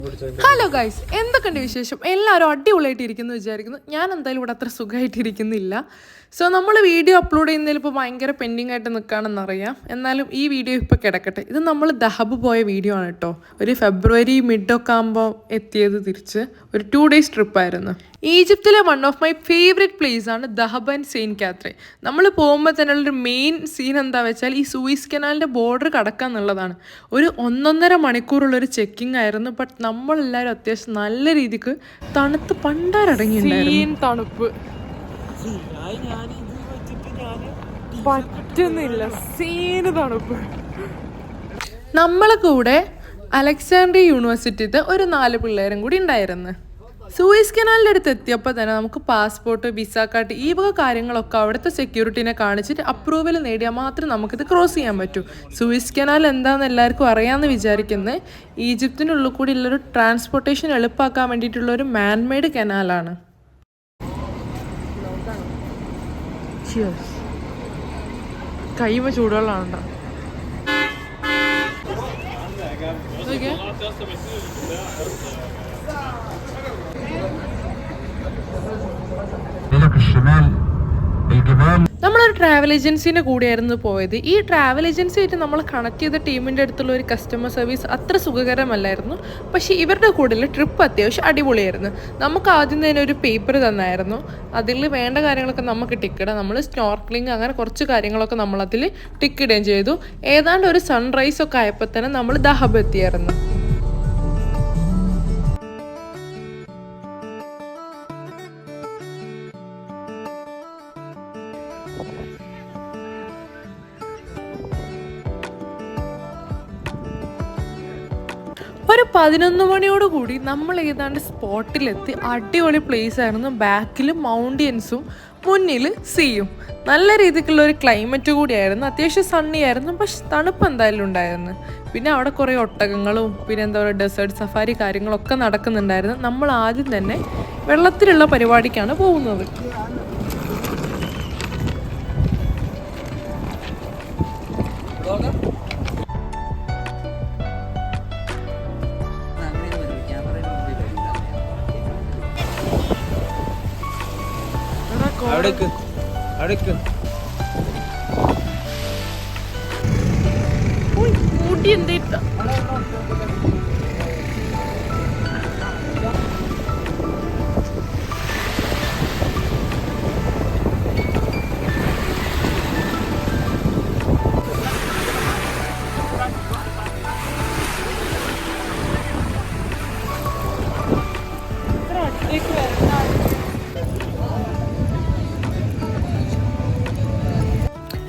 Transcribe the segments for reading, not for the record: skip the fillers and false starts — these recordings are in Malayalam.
ഹലോ ഗൈസ്, എന്തൊക്കെയുണ്ട് വിശേഷം? എല്ലാവരും അടിപൊളിയായിട്ടിരിക്കുന്നു വിചാരിക്കുന്നു. ഞാൻ എന്തായാലും ഇവിടെ അത്ര സുഖമായിട്ടിരിക്കുന്നില്ല. സോ നമ്മൾ വീഡിയോ അപ്ലോഡ് ചെയ്യുന്നതിൽ ഇപ്പോൾ ഭയങ്കര പെൻഡിങ് ആയിട്ട് നിൽക്കുകയാണെന്നറിയാം. എന്നാലും ഈ വീഡിയോ ഇപ്പോൾ കിടക്കട്ടെ. ഇത് നമ്മൾ ദഹബ് പോയ വീഡിയോ ആണ് കേട്ടോ. ഒരു ഫെബ്രുവരി മിഡൊക്കെ ആകുമ്പോൾ എത്തിയത് തിരിച്ച്. ഒരു 2 days ട്രിപ്പായിരുന്നു. ഈജിപ്തിലെ one of my favourite place ആണ് ദഹബ് ആൻഡ് സെയിൻറ്റ് കാത്രീൻ. നമ്മൾ പോകുമ്പോൾ തന്നെയുള്ളൊരു മെയിൻ സീൻ എന്താ വെച്ചാൽ ഈ സൂയിസ് കനാലിൻ്റെ ബോർഡർ കടക്കുക എന്നുള്ളതാണ്. ഒരു 1.5 മണിക്കൂറുള്ളൊരു ചെക്കിംഗ് ആയിരുന്നു. ബട്ട് നമ്മളെല്ലാവരും അത്യാവശ്യം നല്ല രീതിക്ക് തണുത്ത് പണ്ടാരടങ്ങിയിട്ടുണ്ടായിരുന്നു. തണുപ്പ് പറ്റുന്നില്ല, സീന് തണുപ്പ്. നമ്മളെ കൂടെ അലക്സാണ്ട്രിയ യൂണിവേഴ്സിറ്റിത്തെ ഒരു 4 പിള്ളേരും കൂടി ഉണ്ടായിരുന്നു. സൂയിസ് കനാലിൻ്റെ അടുത്ത് എത്തിയപ്പോൾ തന്നെ നമുക്ക് പാസ്പോർട്ട്, വിസ കാർഡ്, ഈ വക കാര്യങ്ങളൊക്കെ അവിടുത്തെ സെക്യൂരിറ്റീനെ കാണിച്ചിട്ട് അപ്രൂവൽ നേടിയാൽ മാത്രമേ നമുക്കിത് ക്രോസ് ചെയ്യാൻ പറ്റൂ. സൂയിസ് കനാൽ എന്താണെന്ന് എല്ലാവർക്കും അറിയാമെന്ന് വിചാരിക്കുന്നത് ഈജിപ്തിനുള്ളിൽ കൂടി ഉള്ളൊരു ട്രാൻസ്പോർട്ടേഷൻ എളുപ്പമാക്കാൻ വേണ്ടിയിട്ടുള്ള ഒരു മാൻമെയ്ഡ് കനാലാണ്. കൈമ ചൂടുവെള്ളമാണ്. നമ്മളൊരു ട്രാവൽ ഏജൻസിൻ്റെ കൂടെയായിരുന്നു പോയത്. ഈ ട്രാവൽ ഏജൻസി ആയിട്ട് നമ്മൾ കണക്ട് ചെയ്ത ടീമിൻ്റെ അടുത്തുള്ള ഒരു കസ്റ്റമർ സർവീസ് അത്ര സുഖകരമല്ലായിരുന്നു. പക്ഷേ ഇവരുടെ കൂടെയുള്ള ട്രിപ്പ് അത്യാവശ്യം അടിപൊളിയായിരുന്നു. നമുക്ക് ആദ്യം തന്നെ ഒരു പേപ്പർ തന്നായിരുന്നു. അതിൽ വേണ്ട കാര്യങ്ങളൊക്കെ നമുക്ക് ടിക്കിടാം. നമ്മൾ സ്നോർക്ലിങ് അങ്ങനെ കുറച്ച് കാര്യങ്ങളൊക്കെ നമ്മളതിൽ ടിക്കിടുകയും ചെയ്തു. ഏതാണ്ട് ഒരു സൺറൈസ് ഒക്കെ ആയപ്പോൾ തന്നെ നമ്മൾ ദഹബ് എത്തിയായിരുന്നു. ഒരു 11 മണിയോടുകൂടി നമ്മൾ ഏതാണ്ട് സ്പോട്ടിലെത്തി. അടിപൊളി പ്ലേസ് ആയിരുന്നു. ബാക്കിൽ മൗണ്ടൻസും മുന്നിൽ സീയും. നല്ല രീതിക്കുള്ള ഒരു ക്ലൈമറ്റ് കൂടിയായിരുന്നു. അത്യാവശ്യം സണ്ണി ആയിരുന്നു, പക്ഷെ തണുപ്പ് എന്തായാലും ഉണ്ടായിരുന്നു. പിന്നെ അവിടെ കുറേ ഒട്ടകങ്ങളും പിന്നെ എന്താ പറയുക ഡെസേർട്ട് സഫാരി കാര്യങ്ങളൊക്കെ നടക്കുന്നുണ്ടായിരുന്നു. നമ്മൾ ആദ്യം തന്നെ വെള്ളത്തിലുള്ള പരിപാടിക്കാണ് പോകുന്നത്.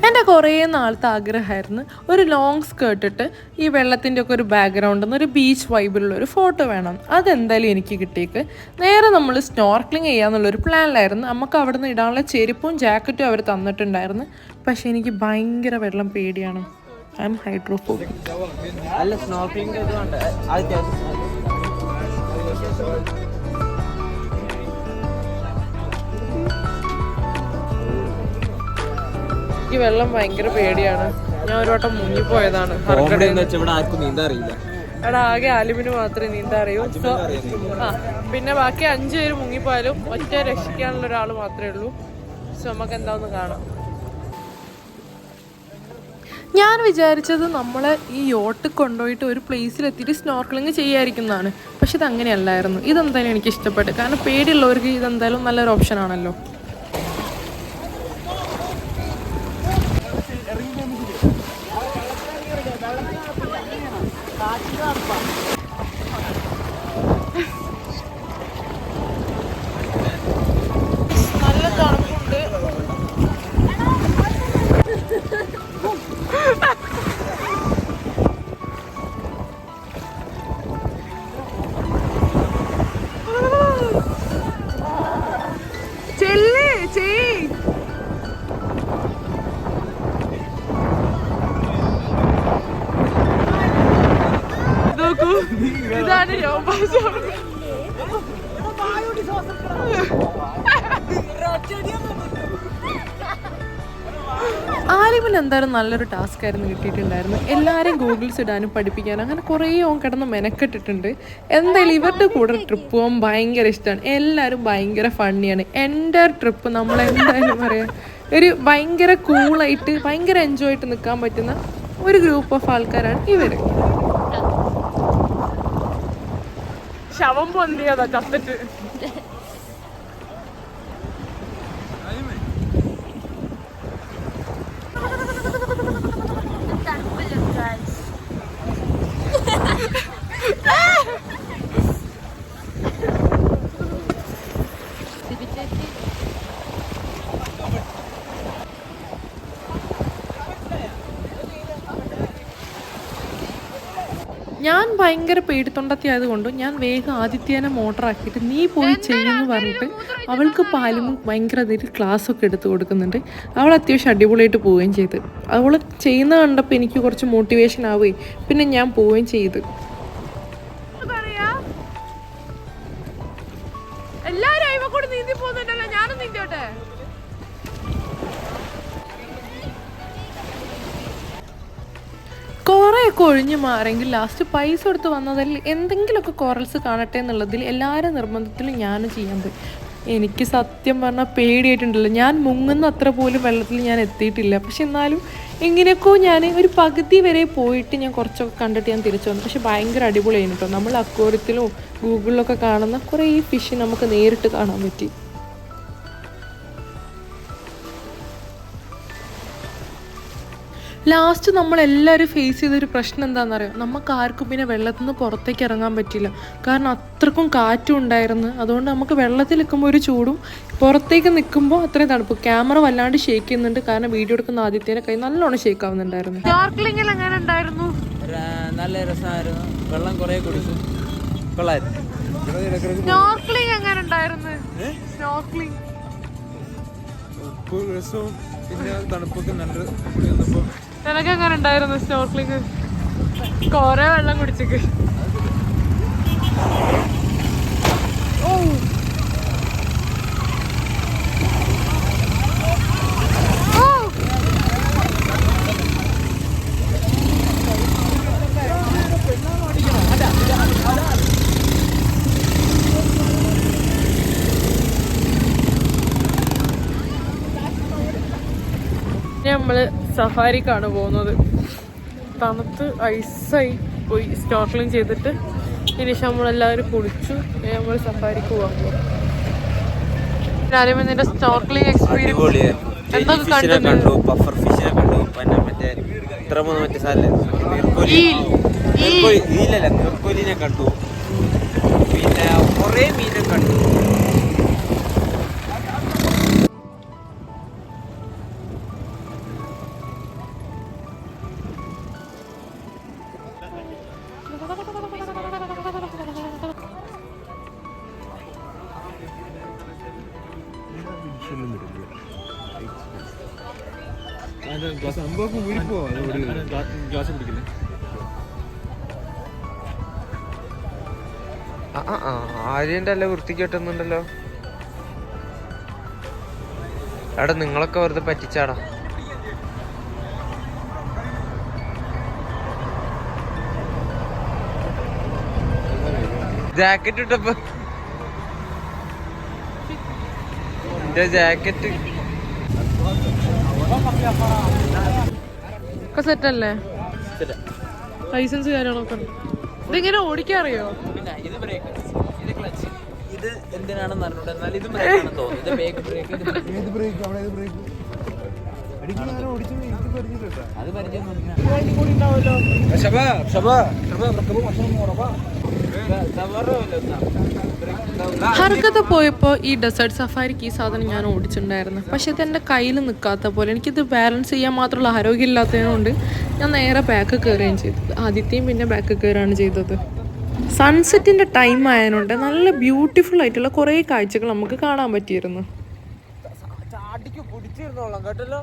എൻ്റെ കുറേ നാളത്തെ ആഗ്രഹമായിരുന്നു ഒരു ലോങ് സ്കേർട്ട് ഇട്ട് ഈ വെള്ളത്തിൻ്റെ ഒക്കെ ഒരു ബാക്ക്ഗ്രൗണ്ടിൽ നിന്ന് ഒരു ബീച്ച് വൈബിലുള്ള ഒരു ഫോട്ടോ വേണം. അതെന്തായാലും എനിക്ക് കിട്ടിയേക്ക്. നേരെ നമ്മൾ സ്നോർക്ലിങ് ചെയ്യാന്നുള്ളൊരു പ്ലാനിലായിരുന്നു. നമുക്ക് അവിടെ നിന്ന് ഇടാനുള്ള ചെരുപ്പും ജാക്കറ്റും അവർ തന്നിട്ടുണ്ടായിരുന്നു. പക്ഷെ എനിക്ക് ഭയങ്കര വെള്ളം പേടിയാണ്. I M hydrophobic. ഈ വെള്ളം ഭയങ്കര പേടിയാണ്. ഞാൻ ഒരു വട്ടം മുങ്ങിപ്പോയതാണ്. അവിടെ ആകെ ആലിമിന് മാത്രമേ നീന്താൻ അറിയൂ. സോ പിന്നെ ബാക്കി 5 പേര് മുങ്ങിപ്പോയാലും ഒറ്റ രക്ഷിക്കാനുള്ള ഒരാൾ മാത്രമേ ഉള്ളൂ. സോ നമുക്ക് എന്താന്ന് കാണാം. ഞാൻ വിചാരിച്ചത് നമ്മൾ ഈ യോട്ട് കൊണ്ടുപോയിട്ട് ഒരു പ്ലേസിലെത്തിയിട്ട് സ്നോർക്ലിങ് ചെയ്യാതിരിക്കുന്നതാണ്. പക്ഷെ ഇത് അങ്ങനെയല്ലായിരുന്നു. ഇതെന്തായാലും എനിക്ക് ഇഷ്ടപ്പെട്ടു. കാരണം പേടിയുള്ളവർക്ക് ഇതെന്തായാലും നല്ലൊരു ഓപ്ഷൻ ആണല്ലോ. നല്ല തണുപ്പുണ്ട്. ചെല്ലേ ചെയ് നോക്കൂ, ഇതാണ് രോമാഞ്ചം. ആലിമിന് എന്തായാലും നല്ലൊരു ടാസ്ക് ആയിരുന്നു കിട്ടിയിട്ടുണ്ടായിരുന്നു. എല്ലാവരെയും ഗൂഗിൾസ് ഇടാനും പഠിപ്പിക്കാനും അങ്ങനെ കുറേ ഓൻ കിടന്ന് മെനക്കെട്ടിട്ടുണ്ട്. എന്തായാലും ഇവരുടെ കൂടെ ട്രിപ്പ് പോകാൻ ഭയങ്കര ഇഷ്ടമാണ്. എല്ലാവരും ഭയങ്കര ഫണ്ണിയാണ്. എൻ്റെ ട്രിപ്പ് നമ്മളെന്തായാലും പറയാം ഒരു ഭയങ്കര കൂളായിട്ട് ഭയങ്കര എൻജോയ് ആയിട്ട് നിൽക്കാൻ പറ്റുന്ന ഒരു ഗ്രൂപ്പ് ഓഫ് ആൾക്കാരാണ് ഇവർ. ശവം പൊന്തിയതാ ചത്തിട്ട്. ഞാൻ ഭയങ്കര പേടിത്തൊണ്ടത്തി ആയതുകൊണ്ടും ഞാൻ വേഗം ആദിത്യേനെ മോട്ടറാക്കിയിട്ട് നീ പോയി ചെയ്യുമെന്ന് പറഞ്ഞിട്ട് അവൾക്ക് പാലും ഭയങ്കര അതിൽ ക്ലാസ്സൊക്കെ എടുത്ത് കൊടുക്കുന്നുണ്ട്. അവൾ അത്യാവശ്യം അടിപൊളിയായിട്ട് പോവുകയും ചെയ്ത്. അവൾ ചെയ്യുന്ന കണ്ടപ്പോൾ എനിക്ക് കുറച്ച് മോട്ടിവേഷൻ ആവുകയും പിന്നെ ഞാൻ പോവുകയും ചെയ്ത്. എല്ലാവരും അയവ കൂടി നീന്തി പോകുന്നുണ്ടല്ലോ, ഞാനും നീന്തോട്ടെ. കുറേയൊക്കെ ഒഴിഞ്ഞു മാറെങ്കിൽ ലാസ്റ്റ് പൈസ കൊടുത്ത് വന്നതിൽ എന്തെങ്കിലുമൊക്കെ കോറൽസ് കാണട്ടെ എന്നുള്ളതിൽ എല്ലാവരും നിർബന്ധത്തിലും ഞാനും ചെയ്യാൻ പോയി. എനിക്ക് സത്യം പറഞ്ഞാൽ പേടിയായിട്ടുണ്ടല്ലോ. ഞാൻ മുങ്ങുന്ന അത്ര പോലും വെള്ളത്തിൽ ഞാൻ എത്തിയിട്ടില്ല. പക്ഷെ എന്നാലും എങ്ങനെയൊക്കെയോ ഞാൻ ഒരു പകുതി വരെ പോയിട്ട് ഞാൻ കുറച്ചൊക്കെ കണ്ടിട്ട് ഞാൻ തിരിച്ചു വന്നു. പക്ഷെ ഭയങ്കര അടിപൊളിയായിരുന്നു കേട്ടോ. നമ്മൾ അക്വേറിയത്തിലും ഗൂഗിളിലൊക്കെ കാണുന്ന കുറേ ഫിഷ് നമുക്ക് നേരിട്ട് കാണാൻ പറ്റി. ലാസ്റ്റ് നമ്മളെല്ലാവരും ഫേസ് ചെയ്തൊരു പ്രശ്നം എന്താണെന്നറിയാം, നമുക്ക് ആർക്കും പിന്നെ വെള്ളത്തിൽ നിന്ന് പുറത്തേക്ക് ഇറങ്ങാൻ പറ്റില്ല. കാരണം അത്രക്കും കാറ്റും ഉണ്ടായിരുന്നു. അതുകൊണ്ട് നമുക്ക് വെള്ളത്തിൽ നിൽക്കുമ്പോൾ ഒരു ചൂടും പുറത്തേക്ക് നിൽക്കുമ്പോൾ അത്രയും തണുപ്പ്. ക്യാമറ വല്ലാണ്ട് ഷേക്ക് ചെയ്യുന്നുണ്ട്, കാരണം വീഡിയോ എടുക്കുന്ന ആദ്യത്തേനെ കൈ നല്ലോണം ഷേക്ക് ആവുന്നുണ്ടായിരുന്നു. എങ്ങനെ ഉണ്ടായിരുന്നു? നല്ല രസമായിരുന്നു. വെള്ളം കുറേ കുടിച്ചു, കൊള്ളായിരുന്നു. സ്നോർക്ലിംഗ് എങ്ങനെ ഉണ്ടായിരുന്നു? സ്നോർക്ലിംഗ് പിന്നെ തണുപ്പൊക്കെ നല്ല. നിനക്ക് എങ്ങനെ ഉണ്ടായിരുന്നു സ്നോർക്ലിംഗ്? കൊറേ വെള്ളം കുടിച്ചേക്ക്. നമ്മള് സഫാരിക്കാണ് പോകുന്നത്. തണുത്ത് ഐസായി പോയി സ്നോർക്ലിംഗ് ചെയ്തിട്ട് ഇനി നമ്മളെല്ലാവരും കുളിച്ചു. നമ്മൾ സഫാരിക്ക് പോകാൻ പോകും. നിന്റെ സ്നോർക്ലിംഗ് എക്സ്പീരിയൻസ് എന്തൊക്കെ കണ്ടു? പഫർ ഫിഷിനെ കണ്ടു, പിന്നെ മറ്റേ നീർക്കോലിനെ കണ്ടു, പിന്നെ കുറേ മീനെ കണ്ടു. ആര്യന്റെ അല്ല വൃത്തിക്ക് കിട്ടുന്നുണ്ടല്ലോ. എടാ നിങ്ങളൊക്കെ വെറുതെ പറ്റിച്ചാടാ. ജാക്കറ്റ് ഇട്ടപ്പോ എന്റെ ജാക്കറ്റ് സെറ്റല്ലേ? ലൈസൻസ് കാര്യങ്ങളൊക്കെ ഇതിങ്ങനെ ഓടിക്കാറിയോ? ഇത് എന്തിനാണെന്ന് അറിഞ്ഞൂടെ, എന്നാൽ ഇത് ബ്രേക്കാണെന്ന് തോന്നുന്നു. ഇത് ബാക്ക് ബ്രേക്ക്. അത് പരിചയം ഹർക്കത്ത് പോയപ്പോൾ ഈ ഡെസേർട്ട് സഫാരിക്ക് ഈ സാധനം ഞാൻ ഓടിച്ചിട്ടുണ്ടായിരുന്നു. പക്ഷെ ഇതെൻ്റെ കയ്യിൽ നിൽക്കാത്ത പോലെ, എനിക്കിത് ബാലൻസ് ചെയ്യാൻ മാത്രമുള്ള ആരോഗ്യമില്ലാത്തതിനുകൊണ്ട് ഞാൻ നേരെ ബാക്ക് കയറുകയും ചെയ്തത്. ആദ്യത്തെയും പിന്നെ ബാക്ക് കയറുകയാണ് ചെയ്തത്. സൺസെറ്റിൻ്റെ ടൈം ആയതുകൊണ്ട് നല്ല ബ്യൂട്ടിഫുൾ ആയിട്ടുള്ള കുറേ കാഴ്ചകൾ നമുക്ക് കാണാൻ പറ്റിയിരുന്നു. കേട്ടല്ലോ.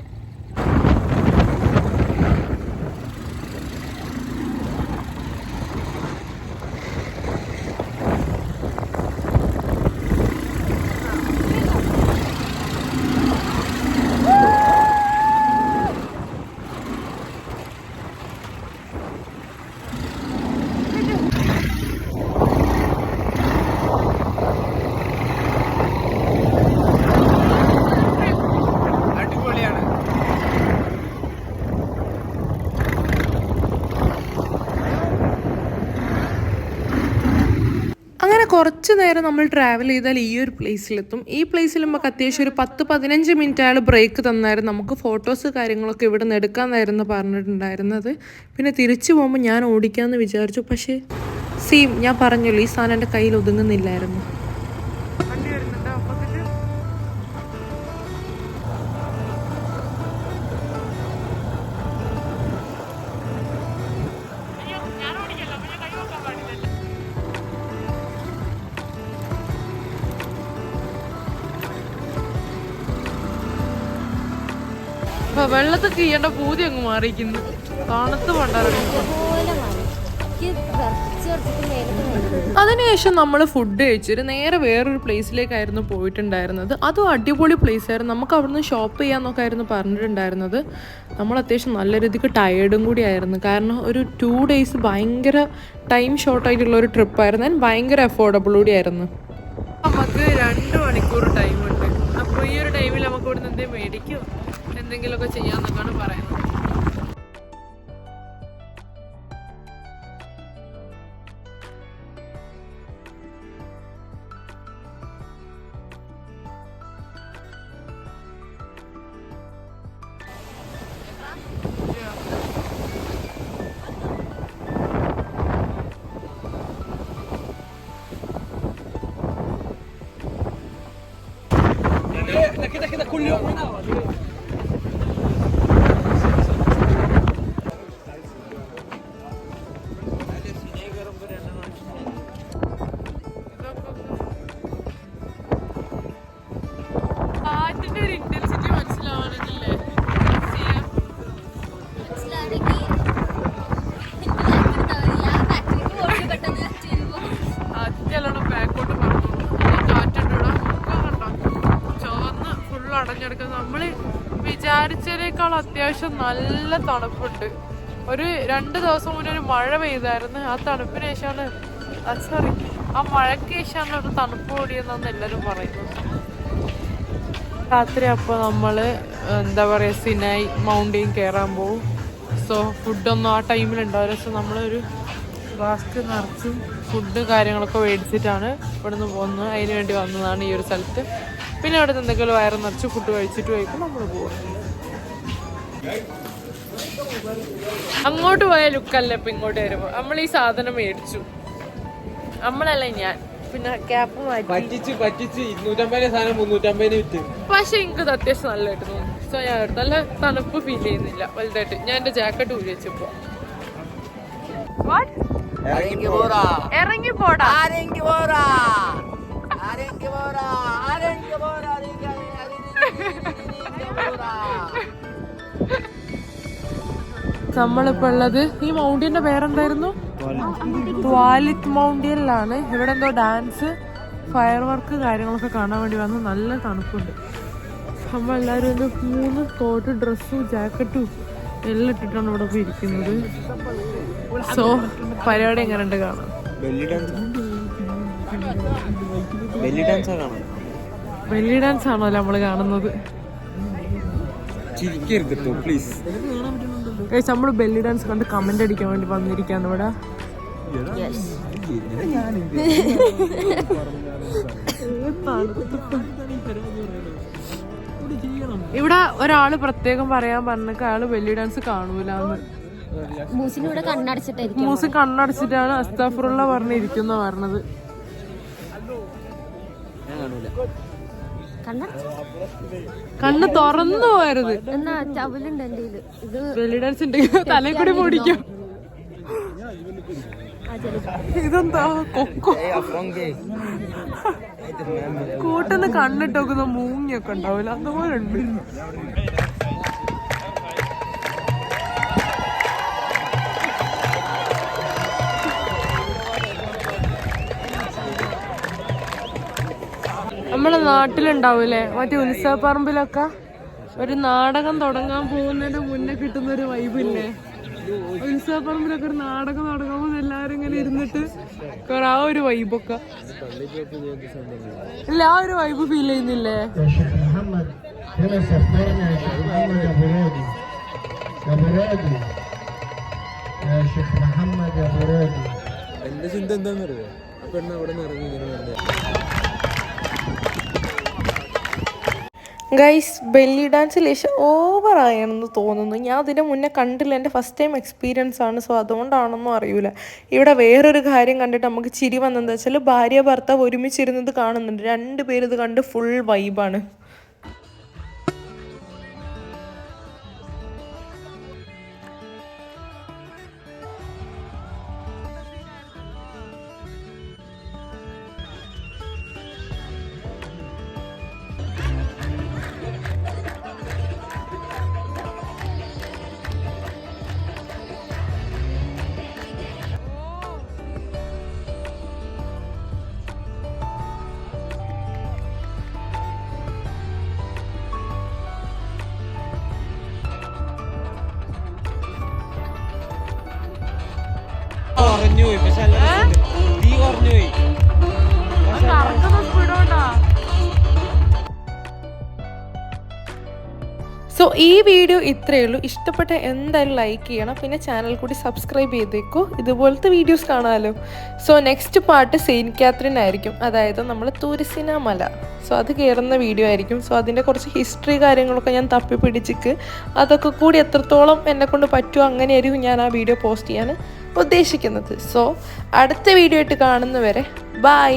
അങ്ങനെ കുറച്ച് നേരം നമ്മൾ ട്രാവൽ ചെയ്താൽ ഈ ഒരു പ്ലേസിലെത്തും. ഈ പ്ലേസിൽ നമുക്ക് അത്യാവശ്യം ഒരു 10-15 മിനിറ്റ് അയാൾ ബ്രേക്ക് തന്നായിരുന്നു. നമുക്ക് ഫോട്ടോസ് കാര്യങ്ങളൊക്കെ ഇവിടെ നിന്ന് എടുക്കാമെന്നായിരുന്നു പറഞ്ഞിട്ടുണ്ടായിരുന്നത്. പിന്നെ തിരിച്ചു പോകുമ്പോൾ ഞാൻ ഓടിക്കാമെന്ന് വിചാരിച്ചു. പക്ഷേ ഞാൻ പറഞ്ഞല്ലോ, ഈ സാധനം എൻ്റെ കയ്യിൽ ഒതുങ്ങുന്നില്ലായിരുന്നു. വെള്ളത്തിൽ കീയേണ്ട പൂതി അങ്ങ് മാറിയിരിക്കുന്നു. തണുത്ത് പണ്ടായിരുന്നു. അതിനുശേഷം നമ്മൾ ഫുഡ് കഴിച്ചിട്ട് നേരെ വേറൊരു പ്ലേസിലേക്കായിരുന്നു പോയിട്ടുണ്ടായിരുന്നത്. അതും അടിപൊളി പ്ലേസ് ആയിരുന്നു. നമുക്ക് അവിടുന്ന് ഷോപ്പ് ചെയ്യാന്നൊക്കെ ആയിരുന്നു പറഞ്ഞിട്ടുണ്ടായിരുന്നത്. നമ്മൾ അത്യാവശ്യം നല്ല രീതിക്ക് ടയേർഡും കൂടി ആയിരുന്നു. കാരണം ഒരു 2 days ഭയങ്കര ടൈം ഷോർട്ടായിട്ടുള്ള ഒരു ട്രിപ്പായിരുന്നു. ആൻഡ് ഭയങ്കര അഫോർഡബിൾ കൂടി ആയിരുന്നു. നമുക്ക് 2 മണിക്കൂർ ടൈമുണ്ട്. അപ്പോൾ ഈ ഒരു ടൈമിൽ നമുക്ക് ഇവിടുന്ന് എന്തെങ്കിലും മേടിക്കും എന്തെങ്കിലുമൊക്കെ ചെയ്യാന്നൊക്കെയാണ് പറയുന്നത്. كده كل يوم هنا. നമ്മള് വിചാരിച്ചതിനേക്കാൾ അത്യാവശ്യം നല്ല തണുപ്പുണ്ട്. ഒരു 2 ദിവസം മുന്നേ ഒരു മഴ പെയ്തായിരുന്നു. ആ തണുപ്പിന് ശേഷമാണ് ആ മഴയ്ക്ക് ശേഷമാണ് ഒരു തണുപ്പ് കൂടിയെന്നാണ് എല്ലാവരും പറയുന്നത്. രാത്രി അപ്പോൾ നമ്മള് എന്താ പറയുക, സിനായി മൗണ്ടെയിൻ കയറാൻ പോകും. സോ ഫുഡൊന്നും ആ ടൈമിലുണ്ടാവില്ല. സോ നമ്മളൊരു ഫ്ലാസ്ക് നിറച്ചും ഫുഡ് കാര്യങ്ങളൊക്കെ മേടിച്ചിട്ടാണ് ഇവിടെ നിന്ന് പോകുന്നത്. അതിന് വേണ്ടി വന്നതാണ് ഈ ഒരു സ്ഥലത്ത്. പിന്നെ അവിടെ നിന്ന് എന്തെങ്കിലും വയറ് നിറച്ച് ഫുഡ് കഴിച്ചിട്ട് കഴിക്കും നമ്മൾ പോകും. അങ്ങോട്ട് പോയ ലുക്കല്ല ഇപ്പം ഇങ്ങോട്ട് വരുമ്പോൾ. നമ്മൾ ഈ സാധനം മേടിച്ചു, നമ്മളല്ല ഞാൻ. പിന്നെ ക്യാപ്പ് പറ്റിച്ച് 250 സാധനം 350 വിറ്റ്. പക്ഷെ എനിക്ക് അത്യാവശ്യം നല്ലതായിട്ട് തോന്നി. സോ ഞാൻ എടുത്തു. നല്ല തണുപ്പ് ഫീൽ ചെയ്യുന്നില്ല വലുതായിട്ട്. ഞാൻ എന്റെ ജാക്കറ്റ് ഊരി വെച്ചപ്പോ ഇറങ്ങി പോടാ. നമ്മളിപ്പോ ഉള്ളത് ഈ മൗണ്ടിന്റെ പേരെന്തായിരുന്നു? ത്വാലിത്ത് മൗണ്ടിയനിലാണ്. ഇവിടെ എന്തോ ഡാൻസ്, ഫയർ വർക്ക് കാര്യങ്ങളൊക്കെ കാണാൻ വേണ്ടി വന്നു. നല്ല തണുപ്പുണ്ട്. നമ്മളെല്ലാവരും ഒരു 3 കോട്ട് ഡ്രസ്സും ജാക്കറ്റും എല്ലാം ഇട്ടിട്ടാണ് ഇവിടെ പോയി ഇരിക്കുന്നത്. സോ പരിപാടി എങ്ങനെയുണ്ട് കാണാം. ബെല്ലി ഡാൻസ് ആണോ നമ്മള് കാണുന്നത്? നമ്മള് ബെല്ലി ഡാൻസ് കണ്ട് കമന്റ് അടിക്കാൻ വേണ്ടി വന്നിരിക്കാണ് ഇവിടെ. ഇവിടെ ഒരാള് പ്രത്യേകം പറയാൻ പറഞ്ഞ അയാള് ബെല്ലി ഡാൻസ് കാണൂലെന്ന്. മൂസി കണ്ണടച്ചിട്ടാണ് അസ്താഫുറുള്ള പറഞ്ഞിരിക്കുന്ന പറഞ്ഞത്. കണ്ണ് തുറന്നു പോയരുത്. ബെല്ലി ഡാൻസ് ഉണ്ടെങ്കിൽ തലയിൽ കൂടി പൊടിക്കും. ഇതെന്താ കൊക്കോ കൂട്ടെന്ന് കണ്ണിട്ട് നോക്കുന്ന മൂങ്ങിയൊക്കെ ഉണ്ടാവില്ല, അതുപോലെ ഉണ്ട്. നമ്മളെ നാട്ടിലുണ്ടാവൂലേ മറ്റേ ഉത്സവപ്പറമ്പിലൊക്കെ ഒരു നാടകം തുടങ്ങാൻ പോകുന്നതിന്റെ മുന്നേ കിട്ടുന്നൊരു വൈബില്ലേ? ഉത്സവപ്പറമ്പിലൊക്കെ ഒരു നാടകം തുടങ്ങുമ്പോൾ എല്ലാവരും ഇങ്ങനെ ഇരുന്നിട്ട് ആ ഒരു വൈബൊക്കെ ഇല്ല, ആ ഒരു വൈബ് ഫീൽ ചെയ്യുന്നില്ലേ? എന്റെ ചിന്ത എന്താന്നറിയോ, പെണ്ണ് അവിടെ നിന്ന് ഇറങ്ങി ഇങ്ങനെ വന്നത്. ഗൈസ് ബെല്ലി ഡാൻസ് ലേശം ഓവറായെന്ന് തോന്നുന്നു. ഞാൻ അതിൻ്റെ മുന്നേ കണ്ടില്ല, എൻ്റെ ഫസ്റ്റ് ടൈം എക്സ്പീരിയൻസ് ആണ്. സോ അതുകൊണ്ടാണെന്നും അറിയില്ല. ഇവിടെ വേറൊരു കാര്യം കണ്ടിട്ട് നമുക്ക് ചിരി വന്നതെന്ന് വെച്ചാൽ ഭാര്യ ഭർത്താവ് ഒരുമിച്ചിരുന്നത് കാണുന്നുണ്ട്. 2 പേര് ഇത് കണ്ട് ഫുൾ വൈബാണ്. കുറഞ്ഞു പോയി, പക്ഷെ തീ കുറഞ്ഞു പോയി. സോ ഈ വീഡിയോ ഇത്രയേ ഉള്ളൂ. ഇഷ്ടപ്പെട്ട എന്തായാലും ലൈക്ക് ചെയ്യണം, പിന്നെ ചാനൽ കൂടി സബ്സ്ക്രൈബ് ചെയ്തേക്കോ, ഇതുപോലത്തെ വീഡിയോസ് കാണാമല്ലോ. So next part saint Kathryn ആയിരിക്കും, അതായത് നമ്മൾ തുരിസിന മല. സോ അത് കയറുന്ന വീഡിയോ ആയിരിക്കും. സോ അതിൻ്റെ കുറച്ച് ഹിസ്റ്ററി കാര്യങ്ങളൊക്കെ ഞാൻ തപ്പി പിടിച്ചിട്ട് അതൊക്കെ കൂടി എത്രത്തോളം എന്നെക്കൊണ്ട് പറ്റുമോ അങ്ങനെയായിരിക്കും ഞാൻ ആ വീഡിയോ പോസ്റ്റ് ചെയ്യാൻ ഉദ്ദേശിക്കുന്നത്. സോ അടുത്ത വീഡിയോ ആയിട്ട് കാണുന്നവരെ ബൈ.